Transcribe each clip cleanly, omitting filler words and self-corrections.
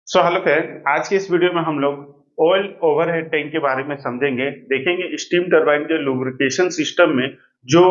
So hello friend, आज के इस वीडियो में हम लोग ऑयल ओवरहेड टैंक के बारे में समझेंगे। देखेंगे स्टीम टरबाइन के लुब्रिकेशन सिस्टम में जो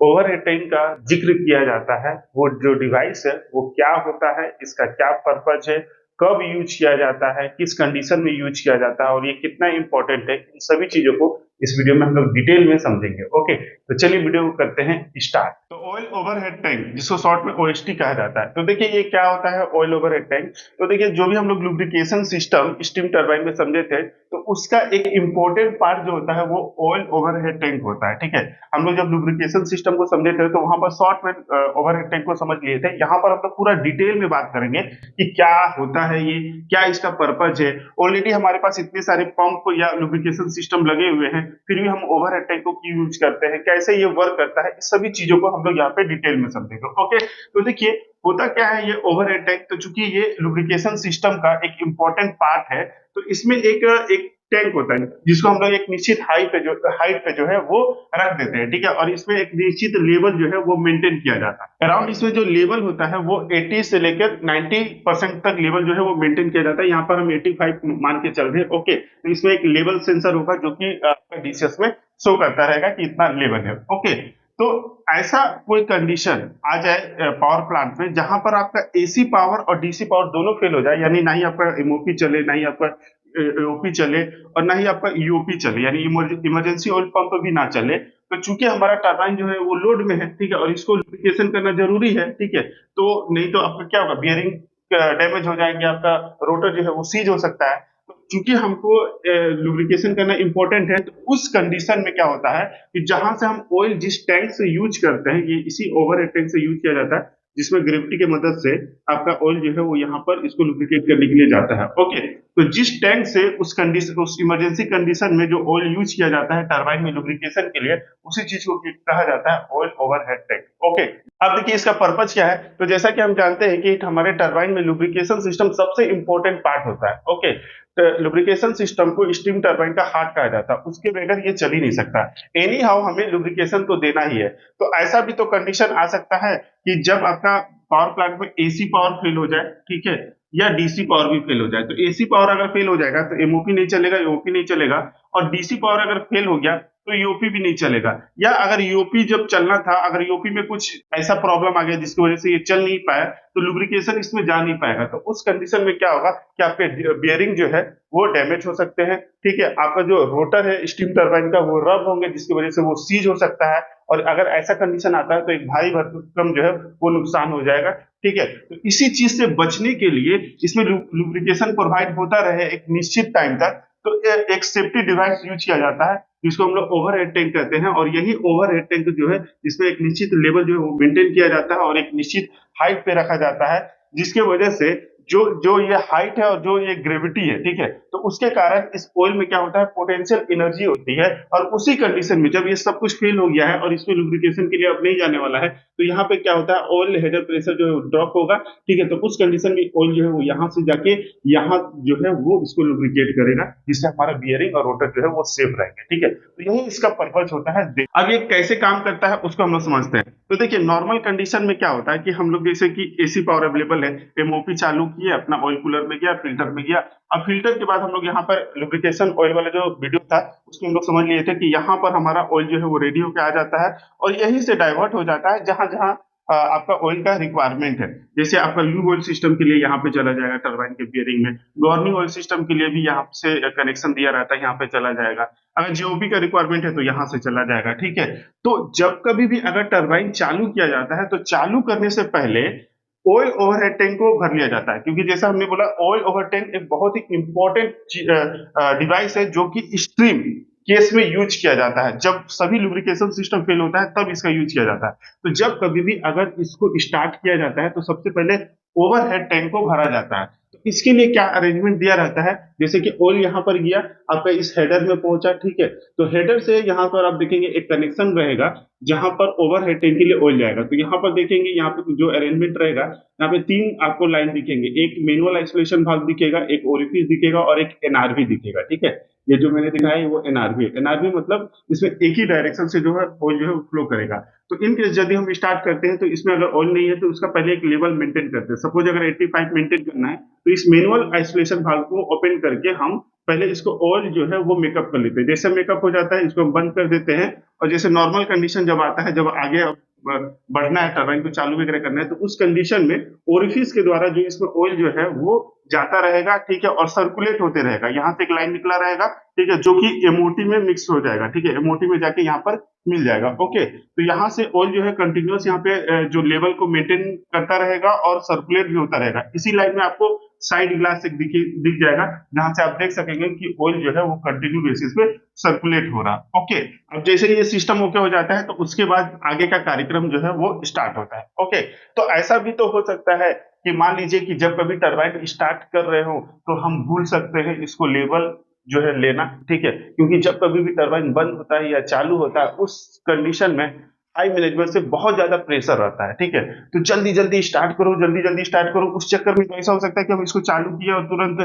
ओवरहेड टैंक का जिक्र किया जाता है, वो जो डिवाइस है वो क्या होता है, इसका क्या पर्पज है, कब यूज किया जाता है, किस कंडीशन में यूज किया जाता है और ये कितना इंपॉर्टेंट है। इन सभी चीजों को इस वीडियो में हम लोग डिटेल में समझेंगे। ओके, तो चलिए वीडियो को करते हैं स्टार्ट। तो ऑयल ओवरहेड टैंक, जिसको शॉर्ट में ओएसटी कहा जाता है, तो देखिए ये क्या होता है ऑयल ओवरहेड टैंक। तो देखिए जो भी हम लोग लुब्रिकेशन सिस्टम स्टीम टरबाइन में समझे थे, तो उसका एक इंपॉर्टेंट पार्ट जो होता है वो ऑयल ओवरहेड टैंक होता है। ठीक है, हम लोग जब लुब्रिकेशन सिस्टम को समझे थे तो वहां पर शॉर्ट में ओवरहेड टैंक को समझ लिए थे। यहाँ पर हम लोग पूरा डिटेल में बात करेंगे कि क्या होता है ये, क्या इसका पर्पज है। ऑलरेडी हमारे पास इतने सारे पंप या लुब्रिकेशन सिस्टम लगे हुए हैं, फिर भी हम ओवरहेड टैंक को क्यों यूज करते हैं, कैसे ये वर्क करता है, इस सभी चीजों को हम लोग यहाँ पे डिटेल में समझेंगे। ओके, तो देखिए होता क्या है ये ओवरहेड टैंक। तो चूंकि ये लुब्रिकेशन सिस्टम का एक इंपॉर्टेंट पार्ट है, तो इसमें एक टैंक होता है जिसको हम लोग एक निश्चित हाइट पे जो है वो रख देते हैं। ठीक है, और इसमें एक निश्चित लेवल जो है वो मेंटेन किया जाता है। अराउंड इसमें जो लेवल होता है वो 80 से लेकर 90% तक लेवल जो है वो मेंटेन किया जाता है। यहाँ पर हम 85 मान के चल रहे हैं। ओके, तो इसमें एक लेवल सेंसर होगा जो कि डीसीएस में शो करता रहेगा कि इतना लेवल है। ओके, तो ऐसा कोई कंडीशन आ जाए पावर प्लांट में जहां पर आपका एसी पावर और डीसी पावर दोनों फेल हो जाए, यानी ना ही आपका एमओपी चले, ना ही आपका एओपी चले और ना ही आपका ईओपी चले, यानी इमरजेंसी ऑयल पंप भी ना चले। तो चूंकि हमारा टरबाइन जो है वो लोड में है, ठीक है, और इसको लुब्रिकेशन करना जरूरी है। ठीक है, तो नहीं तो आपका क्या होगा, बियरिंग डैमेज हो जाएंगे, आपका रोटर जो है वो सीज हो सकता है। तो चूंकि हमको लुब्रिकेशन करना इंपॉर्टेंट है, तो उस कंडीशन में क्या होता है कि जहां से हम ऑयल जिस टैंक से यूज करते हैं, ये इसी ओवरहेड टैंक से यूज किया जाता है, जिसमें ग्रेविटी की मदद से आपका ऑयल जो है वो यहाँ पर इसको लुब्रिकेट करने के लिए जाता है। ओके, तो जिस टैंक से उस कंडीशन, उस इमरजेंसी कंडीशन में जो ऑयल यूज किया जाता है टरबाइन में लुब्रिकेशन के लिए, उसी चीज को कहा जाता है ऑयल ओवरहेड टैंक। ओके, अब देखिए इसका पर्पज क्या है। तो जैसा कि हम जानते हैं कि हमारे टरबाइन में लुब्रिकेशन सिस्टम सबसे इंपॉर्टेंट पार्ट होता है। ओके, तो लुब्रिकेशन सिस्टम को स्टीम टरबाइन का हार्ट कहा जाता है, उसके बगैर ये चल ही नहीं सकता। एनी हाउ हमें लुब्रिकेशन तो देना ही है। तो ऐसा भी तो कंडीशन आ सकता है कि जब आपका पावर प्लांट में एसी पावर फेल हो जाए, ठीक है, या डीसी पावर भी फेल हो जाए। तो एसी पावर अगर फेल हो जाएगा तो एमओपी नहीं चलेगा, ईओपी नहीं चलेगा, और डीसी पावर अगर फेल हो गया तो ईओपी भी नहीं चलेगा। या अगर ईओपी जब चलना था, अगर ईओपी में कुछ ऐसा प्रॉब्लम आ गया जिसकी वजह से ये चल नहीं पाया, तो लुब्रिकेशन इसमें जा नहीं पाएगा। तो उस कंडीशन में क्या होगा कि आपके बियरिंग जो है वो डैमेज हो सकते हैं। ठीक है, आपका जो रोटर है स्टीम टरबाइन का वो रब होंगे, जिसकी वजह से वो सीज हो सकता है। और अगर ऐसा कंडीशन आता है तो एक भारी भरकम जो है वो नुकसान हो जाएगा। ठीक है, तो इसी चीज से बचने के लिए इसमें लुब्रिकेशन प्रोवाइड होता रहे एक निश्चित टाइम तक, तो एक सेफ्टी डिवाइस यूज किया जाता है जिसको हम लोग ओवरहेड टैंक कहते हैं। और यही ओवरहेड टैंक जो है जिसमें एक निश्चित लेवल जो है वो मेंटेन किया जाता है और एक निश्चित हाइट पे रखा जाता है, जिसके वजह से जो जो ये हाइट है और जो ये ग्रेविटी है, ठीक है, तो उसके कारण इस ऑयल में क्या होता है, पोटेंशियल एनर्जी होती है। और उसी कंडीशन में जब ये सब कुछ फेल हो गया है और इसमें लुब्रिकेशन के लिए अब नहीं जाने वाला है, तो यहाँ पे क्या होता है, ऑयल हेडर प्रेशर जो है ड्रॉप होगा। ठीक है, तो उस कंडीशन में ऑयल जो है वो यहाँ से जाके यहाँ जो है वो इसको लुब्रिकेट करेगा, जिससे हमारा बियरिंग और रोटर जो है वो सेफ रहेंगे। ठीक है, तो यही इसका पर्पज होता है। अब ये कैसे काम करता है उसको हम लोग समझते हैं। तो देखिए नॉर्मल कंडीशन में क्या होता है कि हम लोग जैसे कि एसी पावर अवेलेबल है, एमओपी चालू किए, अपना ऑयल कूलर में गया, फिल्टर में गया। अब फिल्टर के बाद हम लोग यहाँ पर लुब्रिकेशन ऑयल वाला जो वीडियो था उसमें हम लोग समझ लिए थे कि यहाँ पर हमारा ऑयल जो है वो रेडी होकर आ जाता है और यहीं से डाइवर्ट हो जाता है जहां जहां आपका ऑयल का रिक्वायरमेंट है। जैसे आपका लूब ऑयल सिस्टम के लिए यहाँ पे चला जाएगा टरबाइन के बियरिंग में, गवर्निंग ऑयल सिस्टम के लिए भी यहाँ से कनेक्शन दिया रहता है, यहाँ पे चला जाएगा। अगर जीओपी का रिक्वायरमेंट है तो यहाँ से चला जाएगा। ठीक है, तो जब कभी भी अगर टरबाइन चालू किया जाता है तो चालू करने से पहले ऑयल ओवरहेड टैंक को भर लिया जाता है, क्योंकि जैसा हमने बोला ऑयल ओवर टैंक एक बहुत ही इंपॉर्टेंट डिवाइस है जो कि स्ट्रीम केस में यूज किया जाता है। जब सभी लुब्रिकेशन सिस्टम फेल होता है तब इसका यूज किया जाता है। तो जब कभी भी अगर इसको स्टार्ट किया जाता है तो सबसे पहले ओवरहेड टैंक को भरा जाता है। तो इसके लिए क्या अरेंजमेंट दिया रहता है, जैसे कि ऑयल यहाँ पर गया, आपका इस हेडर में पहुंचा, ठीक है। तो हेडर से यहाँ पर आप देखेंगे एक कनेक्शन रहेगा जहां पर ओवरहेड टैंक के लिए ऑयल जाएगा। तो यहाँ पर देखेंगे, यहाँ पे जो अरेंजमेंट रहेगा, यहाँ पे तीन आपको लाइन दिखेंगे, एक मैनुअल आइसोलेशन भाग दिखेगा, एक ओरिफिस दिखेगा और एक एनआरवी दिखेगा, ठीक है। ये जो मैंने दिखाया है वो एनआरवी है। एनआरवी मतलब इसमें एक ही डायरेक्शन से जो है ऑयल जो है फ्लो करेगा। तो इन केस यदि हम स्टार्ट करते हैं तो इसमें अगर ऑयल नहीं है तो उसका पहले एक लेवल मेंटेन करते हैं। सपोज अगर 85 मेंटेन करना है तो इस मैनुअल आइसोलेशन भाग को ओपन करके हम पहले इसको ऑयल जो है वो मेकअप कर लेते हैं। जैसे मेकअप हो जाता है इसको हम बंद कर देते हैं, और जैसे नॉर्मल कंडीशन जब आता है, जब आगे बढ़ना है, टरबाइन को चालू वगैरह करना है, तो उस कंडीशन में ओरिफिस के द्वारा जो इसमें ऑयल जो है वो जाता रहेगा, ठीक है, और सर्कुलेट होते रहेगा। यहाँ से एक लाइन निकला रहेगा, ठीक है, जो कि एमओटी में मिक्स हो जाएगा, ठीक है, एमओटी में जाके यहाँ पर मिल जाएगा। ओके, तो यहाँ से ऑयल जो है कंटिन्यूअस यहाँ पे जो लेवल को मेंटेन करता रहेगा और सर्कुलेट भी होता रहेगा। इसी लाइन में आपको साइड ग्लास एक दिख जाएगा जहां से आप देख सकेंगे कि ऑयल जो है वो कंटिन्यू बेसिस पे सर्कुलेट हो रहा है। ओके, अब जैसे ये सिस्टम ओके हो जाता है तो उसके बाद आगे का कार्यक्रम जो है वो स्टार्ट होता है। ओके, तो ऐसा भी तो हो सकता है कि मान लीजिए कि जब कभी टरबाइन स्टार्ट कर रहे हो तो हम भूल सकते हैं इसको लेवल जो है लेना, ठीक है, क्योंकि जब कभी भी टरबाइन बंद होता है या चालू होता है उस कंडीशन में हाई मैनेजमेंट से बहुत ज्यादा प्रेशर रहता है, ठीक है। तो जल्दी जल्दी स्टार्ट करो, जल्दी जल्दी स्टार्ट करो। उस चक्कर में तो ऐसा हो सकता है कि हम इसको चालू किए और तुरंत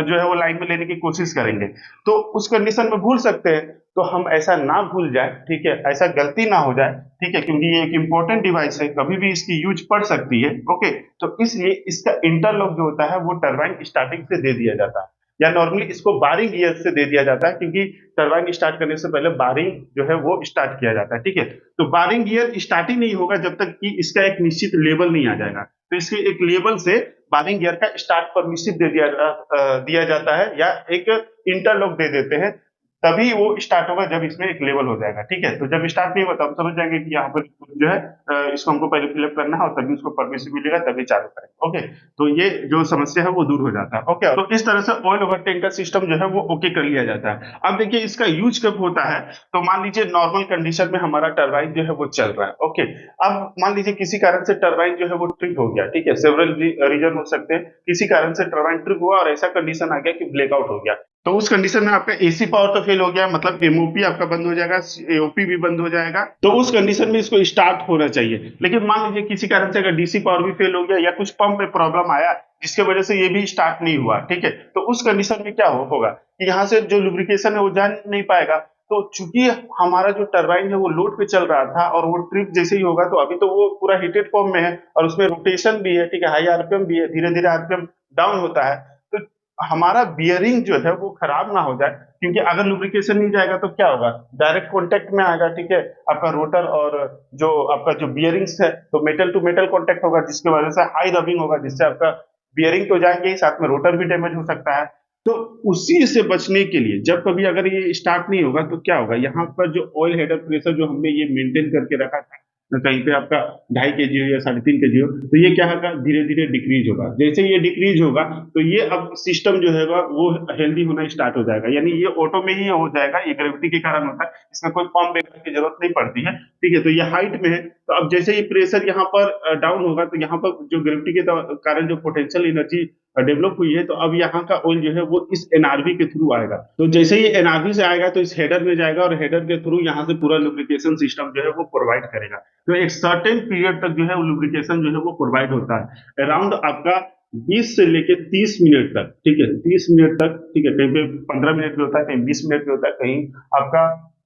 जो है वो लाइन में लेने की कोशिश करेंगे, तो उस कंडीशन में भूल सकते हैं। तो हम ऐसा ना भूल जाए, ठीक है, ऐसा गलती ना हो जाए, ठीक है, क्योंकि ये एक इंपॉर्टेंट डिवाइस है, कभी भी इसकी यूज पड़ सकती है। ओके, तो इसलिए इसका इंटरलॉक जो होता है वो टरबाइन स्टार्टिंग से दे दिया जाता है, या नॉर्मली इसको बारिंग गियर से दे दिया जाता है, क्योंकि टरबाइन स्टार्ट करने से पहले बारिंग जो है वो स्टार्ट किया जाता है, ठीक है। तो बारिंग गियर स्टार्ट ही नहीं होगा जब तक कि इसका एक निश्चित लेवल नहीं आ जाएगा। तो इसके एक लेवल से बारिंग गियर का स्टार्ट परमिशन दिया जाता है, या एक इंटरलॉक दे देते हैं, तभी वो स्टार्ट होगा जब इसमें एक लेवल हो जाएगा, ठीक है। तो जब स्टार्ट नहीं होगा तब समझ जाएंगे कि यहाँ पर जो है इसको हमको पहले फिलअप करना है और तभी उसको परमिशन मिलेगा, तभी चालू करेंगे। ओके, तो ये जो समस्या है वो दूर हो जाता है। ओके, तो इस तरह से ऑयल ओवर टैंक का सिस्टम जो है वो ओके कर लिया जाता है। अब देखिए इसका यूज कब होता है, तो मान लीजिए नॉर्मल कंडीशन में हमारा टरबाइन जो है वो चल रहा है। ओके, अब मान लीजिए किसी कारण से टरबाइन जो है वो ट्रिप हो गया, ठीक है, सेवरल रीजन हो सकते हैं, किसी कारण से टरबाइन ट्रिप हुआ और ऐसा कंडीशन आ गया कि ब्लैकआउट हो गया। तो उस कंडीशन में आपका एसी पावर तो फेल हो गया, मतलब एमओपी आपका बंद हो जाएगा, एओपी भी बंद हो जाएगा। तो उस कंडीशन में इसको स्टार्ट होना चाहिए। लेकिन मान लीजिए किसी कारण से अगर डीसी पावर भी फेल हो गया या कुछ पंप में प्रॉब्लम आया जिसके वजह से ये भी स्टार्ट नहीं हुआ, ठीक है, तो उस कंडीशन में क्या होगा कि यहाँ से जो लुब्रिकेशन है वो जा नहीं पाएगा। तो चूंकि हमारा जो टरबाइन है वो लोड पे चल रहा था और वो ट्रिप जैसे ही होगा, तो अभी तो वो पूरा हीटेड फॉर्म में है और उसमें रोटेशन भी है, ठीक है, हाई आरपीएम भी है, धीरे धीरे आरपीएम डाउन होता है। तो हमारा बियरिंग जो है वो खराब ना हो जाए, क्योंकि अगर लुब्रिकेशन नहीं जाएगा तो क्या होगा, डायरेक्ट कांटेक्ट में आएगा, ठीक है, आपका रोटर और जो आपका जो बियरिंग्स है, तो मेटल टू मेटल कांटेक्ट होगा, जिसकी वजह से हाई रबिंग होगा, जिससे आपका बियरिंग तो जाएंगे ही, साथ में रोटर भी डैमेज हो सकता है। तो उसी से बचने के लिए जब कभी अगर ये स्टार्ट नहीं होगा तो क्या होगा, यहाँ पर जो ऑयल हेडर प्रेशर जो हमने ये मेंटेन करके रखा था, कहीं पे आपका 2.5 kg हो या 3.5 kg हो, तो ये क्या होगा, धीरे धीरे डिक्रीज होगा। जैसे ये डिक्रीज होगा तो ये अब सिस्टम जो है वो हेल्दी होना स्टार्ट हो जाएगा, यानी ये ऑटो में ही हो जाएगा, ये ग्रेविटी के कारण होता है, इसमें कोई पंप ब्रेकर की जरूरत नहीं पड़ती है, ठीक है। तो ये हाइट में है, तो अब जैसे ही प्रेशर यहाँ पर डाउन होगा तो यहाँ पर जो ग्रेविटी के कारण जो पोटेंशियल एनर्जी डेवलप हुई है, तो अब यहाँ का ऑयल जो है वो इस एनआरवी के थ्रू आएगा। तो जैसे ही एनआरवी से आएगा तो इस हेडर में जाएगा और हेडर के थ्रू यहाँ से पूरा लुब्रिकेशन सिस्टम जो है वो प्रोवाइड करेगा। तो एक सर्टेन पीरियड तक जो है लुब्रिकेशन जो है वो प्रोवाइड होता है, अराउंड आपका 20 से लेके 30 मिनट तक, ठीक है, 30 मिनट तक, ठीक है, कहीं पे 15 मिनट भी होता है, कहीं 20 मिनट भी होता है, कहीं आपका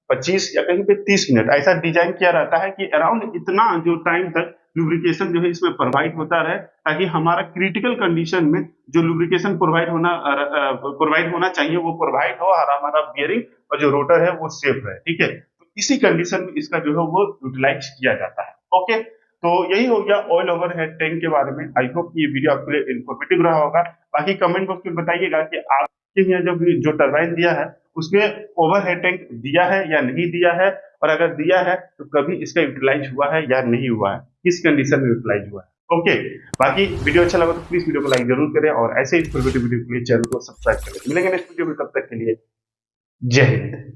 25 या कहीं पे 30 मिनट, ऐसा डिजाइन किया रहता है कि अराउंड इतना जो टाइम तक लुब्रिकेशन जो है इसमें प्रोवाइड होता रहे, ताकि हमारा क्रिटिकल कंडीशन में जो लुब्रिकेशन प्रोवाइड होना चाहिए वो प्रोवाइड हो और हमारा बियरिंग और जो रोटर है वो सेफ रहे, ठीक है। तो इसी कंडीशन में इसका जो है वो यूटिलाइज किया जाता है। ओके, तो यही हो गया ऑयल ओवर हेड टैंक के बारे में। आई होप ये वीडियो आपके लिए इन्फॉर्मेटिव रहा होगा। बाकी कमेंट बॉक्स में बताइएगा कि आपके यहाँ जो टरबाइन दिया है उसमें ओवर हेड टैंक दिया है या नहीं दिया है, और अगर दिया है तो कभी इसका यूटिलाइज हुआ है या नहीं हुआ है, किस कंडीशन में यूटिलाइज हुआ है। ओके, बाकी वीडियो अच्छा लगा तो प्लीज वीडियो को लाइक जरूर करें और ऐसे ही इन्फॉर्मेटिव वीडियो के लिए चैनल को सब्सक्राइब करें। मिलेंगे नेक्स्ट वीडियो में, तब तक के लिए जय हिंद।